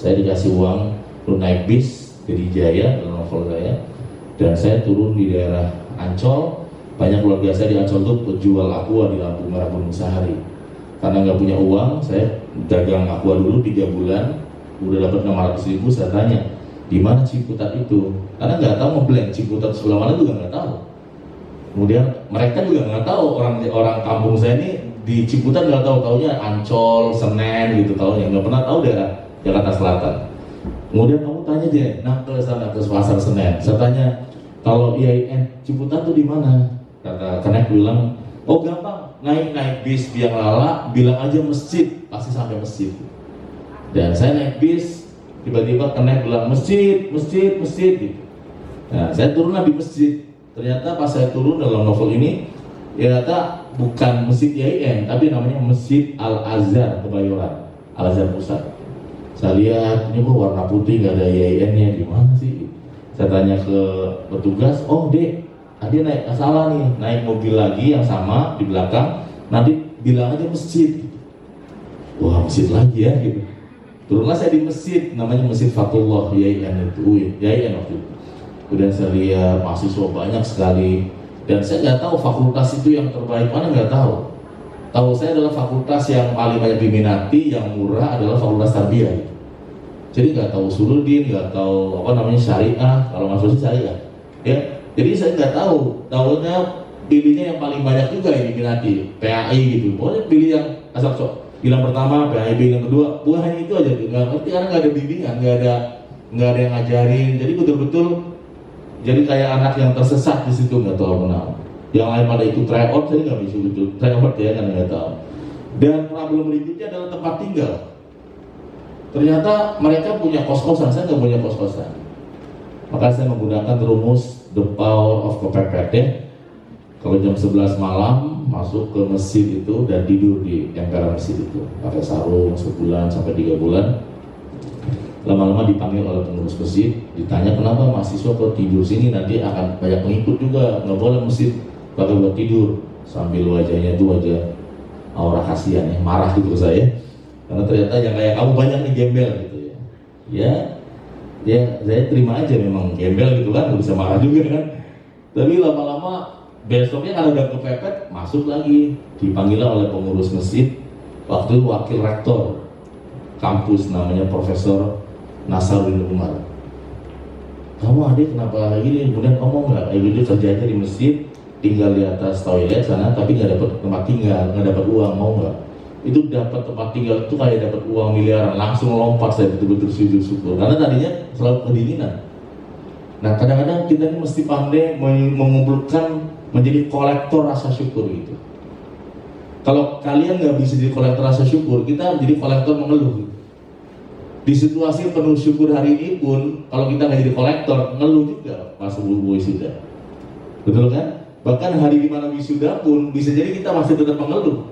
Saya dikasih uang untuk naik bis ke Jaya dalam novel saya, dan saya turun di daerah Ancol. Banyak keluarga saya di Ancol tuh penjual aqua di lampu merah Gunung Sahari. Karena nggak punya uang, saya dagang aqua dulu 3 bulan, udah dapat 600.000. Saya tanya, di mana Ciputat itu? Karena nggak tahu ngeblank Ciputat sebelah mana juga nggak tahu. Kemudian mereka juga nggak tahu, orang kampung saya ini di Ciputat nggak tahu, taunya Ancol, Senen gitu taunya, nggak pernah tahu daerah Jakarta Selatan. Kemudian kamu tanya dia, nah ke sana ke pasar Senen. Saya tanya, kalau IAIN Ciputat tuh di mana? Kata Kenek bilang, oh gampang, naik bis biang lala, bilang aja masjid, pasti sampai masjid. Dan saya naik bis, tiba-tiba Kenek bilang masjid gitu. Nah, saya turunlah di masjid. Ternyata pas saya turun dalam novel ini, ternyata bukan masjid IAIN, tapi namanya Masjid Al-Azhar Kebayoran, Al-Azhar Pusat. Saya lihat, ini kok warna putih, nggak ada IAIN-nya, di mana sih? Saya tanya ke petugas, oh dek, dia naik salah nih, naik mobil lagi yang sama di belakang, nanti bilang aja masjid. Wah, masjid lagi ya gitu. Turunlah saya di masjid, namanya Masjid Fatullah IAIN itu, IAIN waktu itu. Kemudian saya lihat mahasiswa banyak sekali, dan saya nggak tahu fakultas itu yang terbaik mana, nggak tahu. Tahu saya adalah fakultas yang paling banyak diminati, yang murah adalah fakultas tarbiyah. Jadi nggak tahu usuludin, nggak tahu apa namanya syariah, kalau masuk syariah, ya. Jadi saya nggak tahu, tahunya pilihnya yang paling banyak juga yang diminati, PAI gitu. Pokoknya pilih yang asal sok. Bilang pertama, PAI yang kedua, buah hanya itu aja, nggak ngerti karena nggak ada bimbingan, nggak ada yang ngajarin. Jadi betul-betul jadi kayak anak yang tersesat di situ, nggak tahu kenal. Yang lain pada ikut tryout, saya nggak bisa ikut tryout ya, kan nggak tahu. Dan problem berikutnya adalah tempat tinggal. Ternyata mereka punya kos-kosan, saya nggak punya kos-kosan. Maka saya menggunakan rumus the power of kepepet ya. Kalau jam 11 malam masuk ke masjid itu dan tidur di emperan masjid itu, pakai sarung sebulan sampai 3 bulan. Lama-lama dipanggil oleh pengurus masjid, ditanya kenapa mahasiswa kok tidur sini, nanti akan banyak pengikut juga, nggak boleh masjid pakai buat tidur. Sambil wajahnya itu wajah aura kasihan ya, marah gitu saya, karena ternyata yang kayak kamu banyak nih gembel gitu ya. Ya saya terima aja, memang gembel gitu kan, nggak bisa marah juga kan. Tapi lama-lama besoknya kalau udah kepepet, masuk lagi, dipanggil oleh pengurus masjid, waktu itu wakil rektor kampus namanya Profesor Nasaruddin Umar. Kamu adik kenapa gini? Kemudian ngomong nggak, gitu kerjanya di masjid, tinggal di atas toilet sana, tapi nggak dapat tempat tinggal, nggak dapat uang, mau nggak? Itu dapat tempat tinggal itu kayak dapat uang miliaran, langsung lompat saya betul-betul sujud syukur, karena tadinya selalu kedinginan. Nah kadang-kadang kita ini mesti pandai mengumpulkan menjadi kolektor rasa syukur gitu. Kalau kalian nggak bisa jadi kolektor rasa syukur, kita menjadi kolektor mengeluh. Di situasi penuh syukur hari ini pun, kalau kita nggak jadi kolektor, ngeluh juga pas wisuda. Betul kan? Bahkan hari dimana wisuda pun bisa jadi kita masih tetap mengeluh.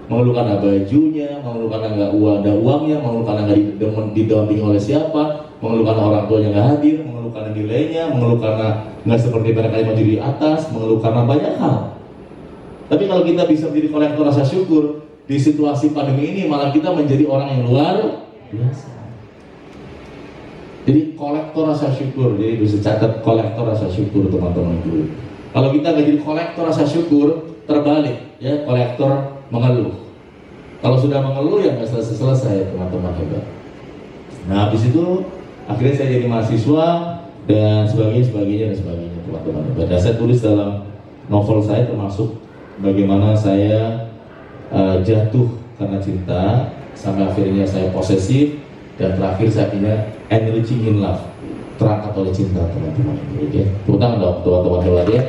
Mengeluh karena bajunya, mengeluh karena nggak ada uangnya, mengeluh karena nggak didampingi oleh siapa, mengeluh karena orang tuanya nggak hadir, mengeluh karena nilainya, mengeluh karena nggak seperti mereka yang maju di atas, mengeluh karena banyak hal. Tapi kalau kita bisa menjadi kolektor rasa syukur di situasi pandemi ini, malah kita menjadi orang yang luar biasa. Jadi kolektor rasa syukur, jadi bisa catat kolektor rasa syukur teman-teman dulu. Kalau kita nggak jadi kolektor rasa syukur, terbalik ya, kolektor mengeluh. Kalau sudah mengeluh ya nggak selesai teman-teman hebat. Nah habis itu akhirnya saya jadi mahasiswa dan sebagainya teman-teman hebat. Dan saya tulis dalam novel saya termasuk bagaimana saya jatuh karena cinta, sampai akhirnya saya posesif, dan terakhir saya punya enriching in love, terangkat oleh cinta teman-teman. Oke, tepuk tangan dong teman-teman hebat ya.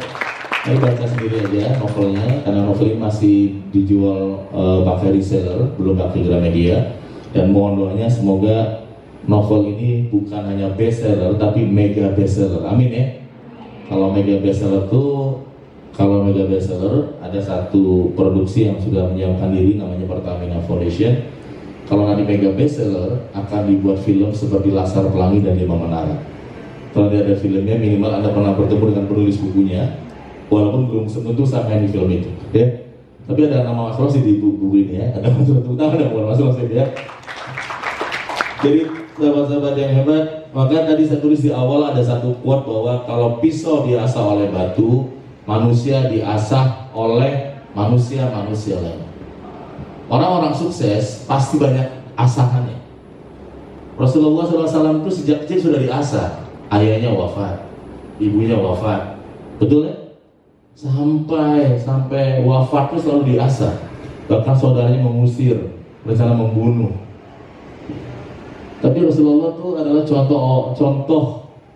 Saya baca sendiri aja novelnya, karena novel ini masih dijual pakai reseller, belum pakai Gramedia. Dan mohon doanya semoga novel ini bukan hanya bestseller, tapi mega bestseller. Amin ya. Kalau mega bestseller tuh, kalau mega bestseller ada satu produksi yang sudah menyiapkan diri namanya Pertamina Foundation. Kalau nanti mega bestseller akan dibuat film seperti Laskar Pelangi dan Lima Menara. Kalau ada filmnya, minimal Anda pernah bertemu dengan penulis bukunya, walaupun belum tentu sama di film itu, ya. Tapi ada nama Mas Rosi di buku ini ya. Ada Mas Rosi, ada Mas Rosi ya. Jadi sahabat-sahabat yang hebat, maka tadi saya tulis di awal ada satu quote bahwa kalau pisau diasah oleh batu, manusia diasah oleh manusia-manusia lain. Orang-orang sukses pasti banyak asahannya. Rasulullah SAW itu sejak kecil sudah diasah. Ayahnya wafat, ibunya wafat, betul ya? Sampai wafat itu selalu diasah. Bahkan saudaranya mengusir, berencana membunuh. Tapi Rasulullah itu adalah contoh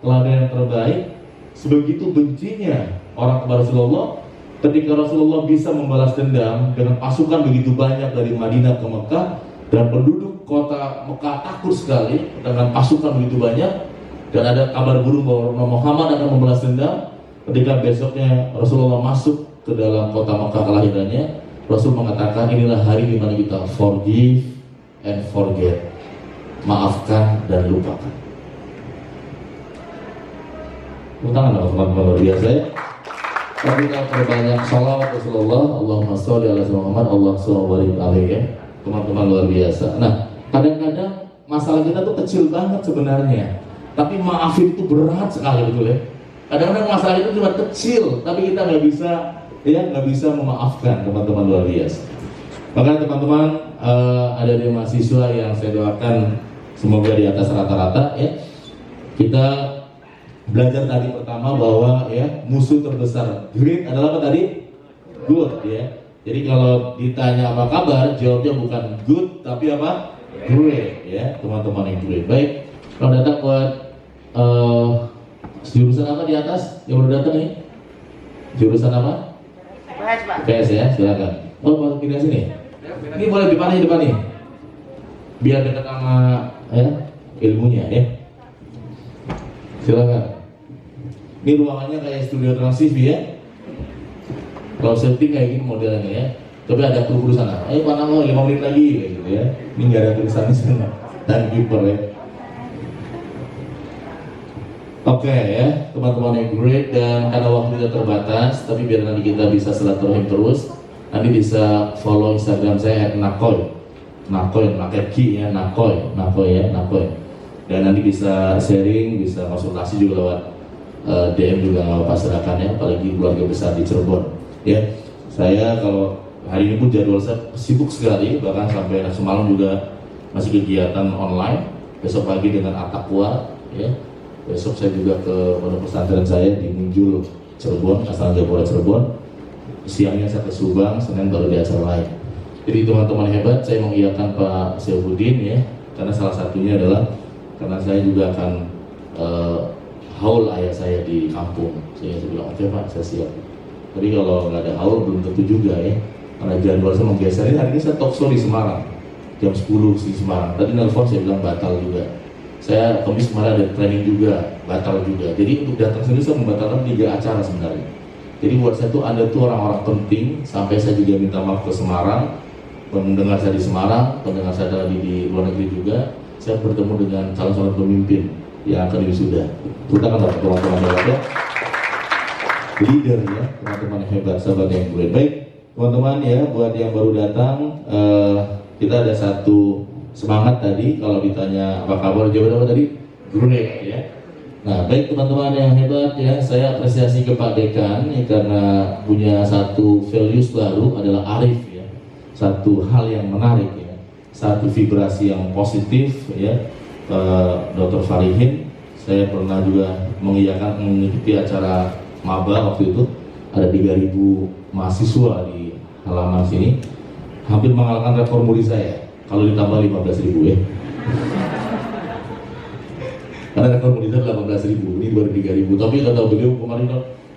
teladan yang terbaik. Sebegitu bencinya orang kepada Rasulullah, ketika Rasulullah bisa membalas dendam dengan pasukan begitu banyak dari Madinah ke Mekah, dan penduduk kota Mekah takut sekali dengan pasukan begitu banyak, dan ada kabar burung bahwa Muhammad akan membalas dendam. Ketika besoknya Rasulullah masuk ke dalam kota Mekah kelahirannya, Rasul mengatakan inilah hari di mana kita forgive and forget, maafkan dan lupakan. Tangan teman-teman luar biasa ya. Tapi kita perbanyak salawat Rasulullah, Allahumma sholli ala Muhammad, Allahumma barik alaihi ya. Teman-teman luar biasa. Nah, kadang-kadang masalah kita tuh kecil banget sebenarnya, tapi maafin itu berat sekali, betul ya. Kadang-kadang masalah itu cuma kecil, tapi kita nggak bisa memaafkan, teman-teman luar biasa. Maka teman-teman ada di mahasiswa yang saya doakan semoga di atas rata-rata ya. Kita belajar tadi pertama bahwa ya musuh terbesar great adalah apa tadi? Good ya. Jadi kalau ditanya apa kabar, jawabnya bukan good tapi apa? Great ya, teman-teman yang great. Baik, kalau datang buat jurusan apa di atas? Yang baru datang nih? Jurusan apa? PS ya, silakan. Oh, pindah sini. Ini boleh depan nih. Biar dekat sama ya ilmunya ya. Silakan. Ini ruangannya kayak studio Trans TV ya. Kalau setting kayak gini modelnya ya. Tapi ada kru di sana. Ayo Pak Namo 5 menit lagi kayak gitu ya. Ini nggak ada tulisan di sana. Timekeeper ya. Oke ya, teman-teman yang great, dan karena waktu kita terbatas, tapi biar nanti kita bisa silaturahim terus, nanti bisa follow Instagram saya @nakoy, pakai Ki ya, nakoy. Dan nanti bisa sharing, bisa konsultasi juga lewat DM juga nggak apa-apa, silakan ya, apalagi keluarga besar di Cirebon. Ya, saya kalau hari ini pun jadwal saya sibuk sekali, bahkan sampai semalam juga masih kegiatan online. Besok pagi dengan At-Taqwa, ya. Besok saya juga ke pondok pesantren saya di Minjul Cirebon, asal Jabora Cirebon. Siangnya saya ke Subang, Senin baru di acara lain. Jadi teman-teman hebat, saya mengiyakan Pak Syaifuddin ya, karena salah satunya adalah karena saya juga akan haul ayah saya di kampung. Saya bilang oke Pak, saya siap. Tapi kalau nggak ada haul belum tentu juga ya, karena jadwal saya menggeser. Hari ini saya talk show di Semarang jam 10 di Semarang. Tadi nelfon saya bilang batal juga. Saya Kamis kemarin ada training juga, batal juga. Jadi untuk datang sini saya membatalkan 3 acara sebenarnya. Jadi buat saya tuh Anda tuh orang-orang penting. Sampai saya juga minta maaf ke Semarang, pendengar saya di Semarang, pendengar saya di luar negeri juga. Saya bertemu dengan calon-calon pemimpin yang akan wisuda. Kita kan teman-teman hebat ya, leader ya, teman-teman hebat, sahabat yang gue. Baik, teman-teman ya, buat yang baru datang, kita ada satu semangat tadi. Kalau ditanya apa kabar, jawaban apa tadi? Great ya. Nah, baik teman-teman yang hebat ya, saya apresiasi ke Pak Dekan ya, karena punya satu values baru adalah arif ya. Satu hal yang menarik ya, satu vibrasi yang positif ya. Dr. Farihin, saya pernah juga mengikuti acara maba waktu itu, ada 3.000 mahasiswa di halaman sini, hampir mengalahkan rekor muri saya. Kalau ditambah 15.000 ya. Karena rekor muri saya 18.000, ini baru 3.000. Tapi kata beliau kemarin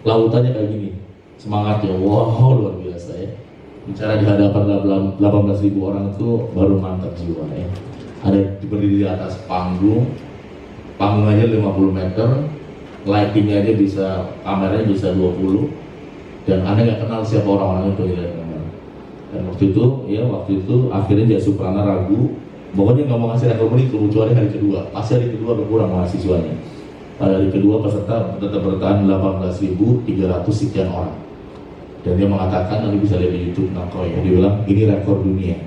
lautannya kayak gini, semangatnya, wow luar biasa ya. Bicara di hadapan 18.000 orang itu baru mantap jiwa ya. Ada berdiri di atas panggung aja 50 meter, lightingnya aja bisa, kameranya bisa 20, dan Anda nggak kenal siapa orang-orang itu ya. Dan waktu itu akhirnya Jaya Suprana ragu, pokoknya nggak mau ngasih rekor muri kecuali hari kedua. Pas hari kedua berkurang mahasiswanya. Pada hari kedua peserta tetap bertahan 18.300 sekian orang. Dan dia mengatakan, nanti bisa lihat di YouTube Nakoy, dia bilang ini rekor dunia.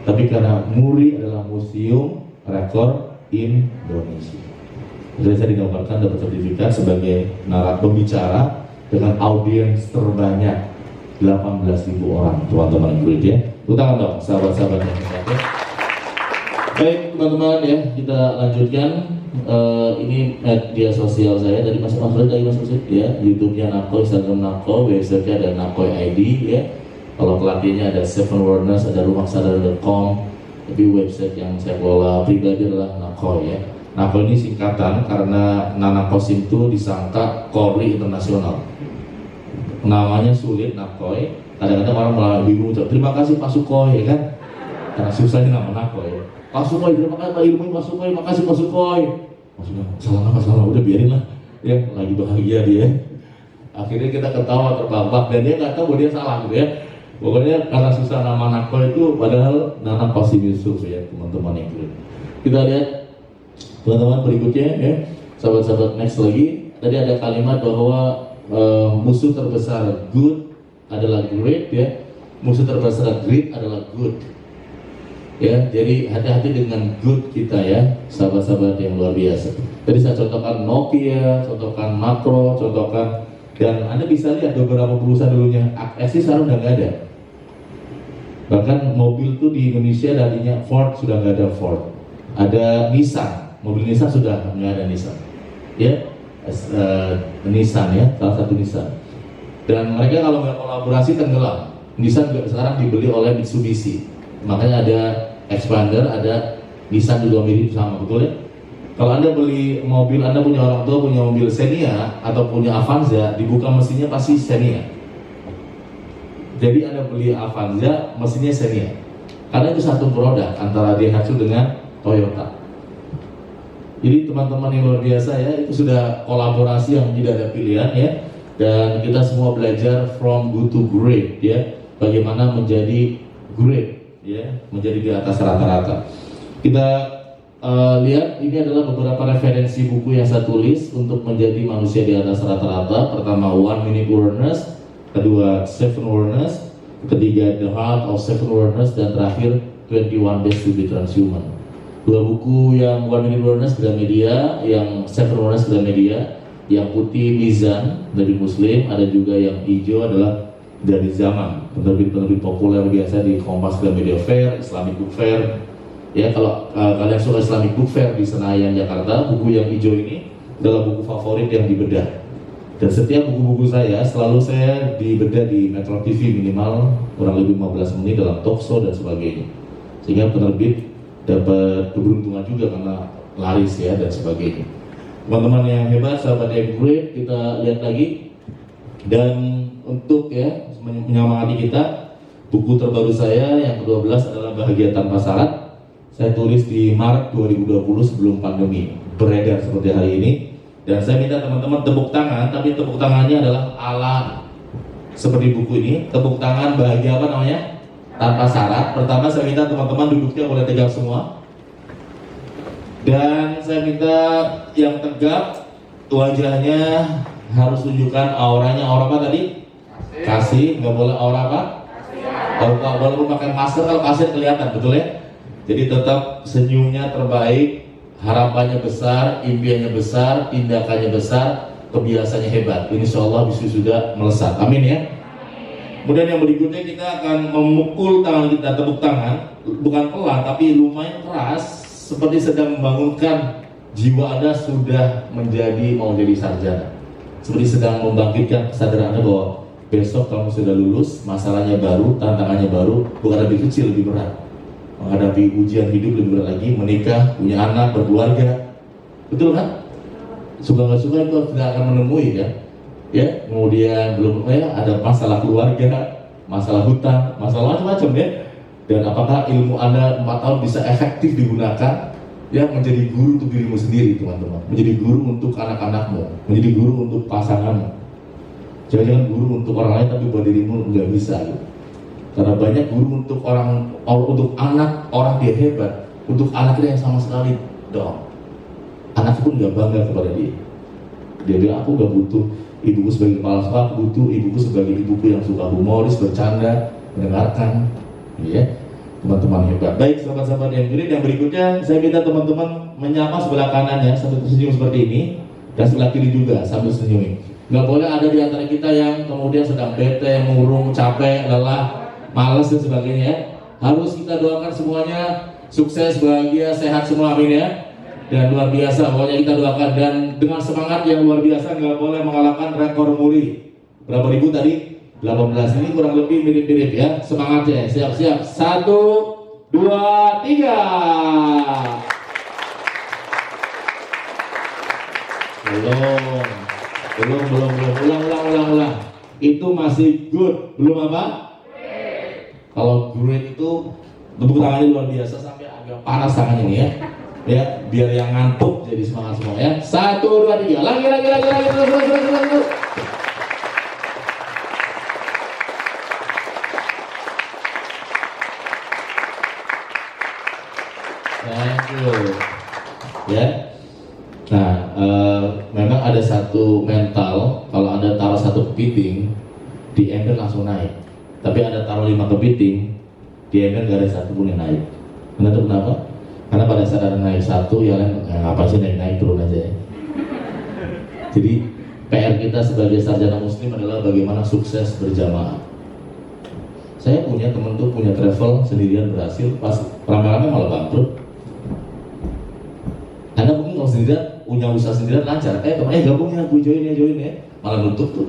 Tapi karena Muri adalah museum rekor Indonesia. Jadi saya digambarkan dapat sertifikat sebagai pembicara dengan audiens terbanyak 18.000 orang, teman-teman murid ya. Utama dong, sahabat-sahabat yang terkasih. Baik teman-teman ya, kita lanjutkan. Ini media sosial saya tadi Mas Alfred tadi Mas Alfred ya, YouTube-nya Nakoy, Instagram Nakoy, website-nya ada Nakoy ID ya. Kalau pelatihnya ada Seven Wellness, ada rumahsadar.com. Tapi website yang saya kelola pribadi adalah Nakoy ya. Nakoy ini singkatan karena Nana Kosim itu disangka Kori internasional. Namanya sulit Nakoy. Kadang-kadang orang malah bingung. Terima kasih Pak Sukoy ya kan? Karena susahnya nama Nakoy. Pak Sukoy, terima kasih Pak Ilmu, Pak Sukoy, makasih Pak Sukoy. Maksudnya, salah, udah biarin lah. Ya, lagi bahagia dia. Akhirnya kita ketawa terbahak dan dia nggak tahu bahwa dia salah gitu ya. Pokoknya karena susah nama Nakoy itu, padahal Nana Kosim Yusuf ya, teman-teman yang keren. Kita lihat teman-teman berikutnya ya, sahabat-sahabat next lagi. Tadi ada kalimat bahwa musuh terbesar good adalah great ya, musuh terbesar great adalah good. Ya, jadi hati-hati dengan good kita ya, sahabat-sahabat yang luar biasa. Tadi saya contohkan Nokia, contohkan Makro, contohkan, dan Anda bisa lihat beberapa perusahaan dulunya Akses sekarang udah nggak ada. Bahkan mobil tuh di Indonesia tadinya Ford sudah nggak ada Ford, ada Nissan, mobil Nissan sudah nggak ada Nissan. Ya, Nissan ya, salah satu Nissan. Dan mereka kalau nggak kolaborasi tenggelam. Nissan sekarang dibeli oleh Mitsubishi. Makanya ada Expander, ada Nissan juga mirip sama, betul ya? Kalau Anda beli mobil, Anda punya orang tua punya mobil Xenia atau punya Avanza, dibuka mesinnya pasti Xenia. Jadi Anda beli Avanza, mesinnya Xenia. Karena itu satu produk antara Daihatsu dengan Toyota. Jadi teman-teman yang luar biasa ya, itu sudah kolaborasi yang tidak ada pilihan ya. Dan kita semua belajar from good to great ya, bagaimana menjadi great ya, menjadi di atas rata-rata. Kita lihat ini adalah beberapa referensi buku yang saya tulis untuk menjadi manusia di atas rata-rata. Pertama, One Minute Awareness, kedua Seven Awareness, ketiga The Heart of Seven Awareness, dan terakhir 21 Days to be Transhuman. Dua buku yang One Minute Awareness Gramedia, yang Seven Awareness Gramedia, yang putih Mizan dari Muslim, ada juga yang hijau adalah dari Zaman, penerbit-penerbit populer biasa di Kompas Gramedia Fair, Islamic Book Fair. Ya, kalau kalian suka Islamic Book Fair di Senayan Jakarta, buku yang hijau ini adalah buku favorit yang dibedah. Dan setiap buku-buku saya selalu saya dibedah di Metro TV minimal kurang lebih 15 menit dalam talkshow dan sebagainya. Sehingga penerbit dapat keberuntungan juga karena laris ya dan sebagainya. Teman-teman yang hebat, sahabat yang great, kita lihat lagi. Dan untuk ya menyemangati kita, buku terbaru saya yang ke-12 adalah Bahagia Tanpa Syarat. Saya tulis di Maret 2020 sebelum pandemi, beredar seperti hari ini. Dan saya minta teman-teman tepuk tangan, tapi tepuk tangannya adalah ala seperti buku ini. Tepuk tangan bahagia apa namanya? Tanpa syarat. Pertama saya minta teman-teman duduknya boleh tegak semua. Dan saya minta yang tegak, wajahnya harus tunjukkan auranya. Aura apa tadi? Kasih, nggak boleh aura apa? Kalau walaupun pakai masker, kalau kasih kelihatan, betul ya? Jadi tetap senyumnya terbaik, harapannya besar, impiannya besar, tindakannya besar, kebiasaannya hebat. Insya Allah bisa sudah melesat. Amin ya. Kemudian yang berikutnya kita akan memukul tangan kita, tepuk tangan, bukan pelan tapi lumayan keras, seperti sedang membangunkan jiwa Anda sudah mau jadi sarjana. Seperti sedang membangkitkan kesadaran Anda bahwa besok kamu sudah lulus, masalahnya baru, tantangannya baru, bukan lebih kecil, lebih berat. Menghadapi ujian hidup lebih berat lagi, menikah, punya anak, berkeluarga. Betul kan? Suka nggak suka itu tidak akan menemui kan? Ya, kemudian belum ya ada masalah keluarga, masalah hutang, masalah macam-macam ya. Dan apakah ilmu Anda 4 tahun bisa efektif digunakan ya menjadi guru untuk dirimu sendiri, teman-teman, menjadi guru untuk anak-anakmu, menjadi guru untuk pasanganmu. Jangan guru untuk orang lain tapi buat dirimu nggak bisa gitu. Karena banyak guru untuk untuk anak orang dia hebat, untuk anak dia yang sama sekali dong. Anak pun nggak bangga kepada dia. Dia bilang aku nggak butuh ibuku sebagai kepala sekolah, aku butuh ibuku sebagai ibuku yang suka humoris, bercanda, mendengarkan, ya. teman-teman hebat. Baik sahabat-sahabat yang kiri, yang berikutnya saya minta teman-teman menyapa sebelah kanan ya sambil tersenyum seperti ini, dan sebelah kiri juga sambil senyum. Nggak boleh ada di antara kita yang kemudian sedang bete, murung, capek, lelah, malas dan sebagainya ya. Harus kita doakan semuanya sukses, bahagia, sehat semua, amin ya. Dan luar biasa, pokoknya kita doakan, dan dengan semangat yang luar biasa, nggak boleh mengalahkan rekor muri. Berapa ribu tadi? 18. Ini kurang lebih mirip-mirip ya. Semangatnya, siap-siap. 1, 2, 3. Ulang. Itu masih good, belum apa? Kalau great itu tepuk tangannya luar biasa sampai agak panas tangannya ini ya. Ya, biar yang ngantuk jadi semangat semua ya. 1, 2, 3. Lagi. Terus. Thank you. Ya. Nah, memang ada satu mental, kalau Anda taruh satu kepiting, di ember langsung naik. Tapi ada taruh 5 kepiting, di ember gak ada satu pun yang naik. Kenapa? Karena pada saat ada naik satu, ya kan, apa sih naik turun aja ya. Jadi PR kita sebagai sarjana muslim adalah bagaimana sukses berjamaah. Saya punya temen tuh punya travel sendirian berhasil, pas rame-rame malah bangkrut. Anda mungkin kalau sendirian punya usaha sendirian lancar, temennya gabung ya, gue join ya, malah nutup tuh.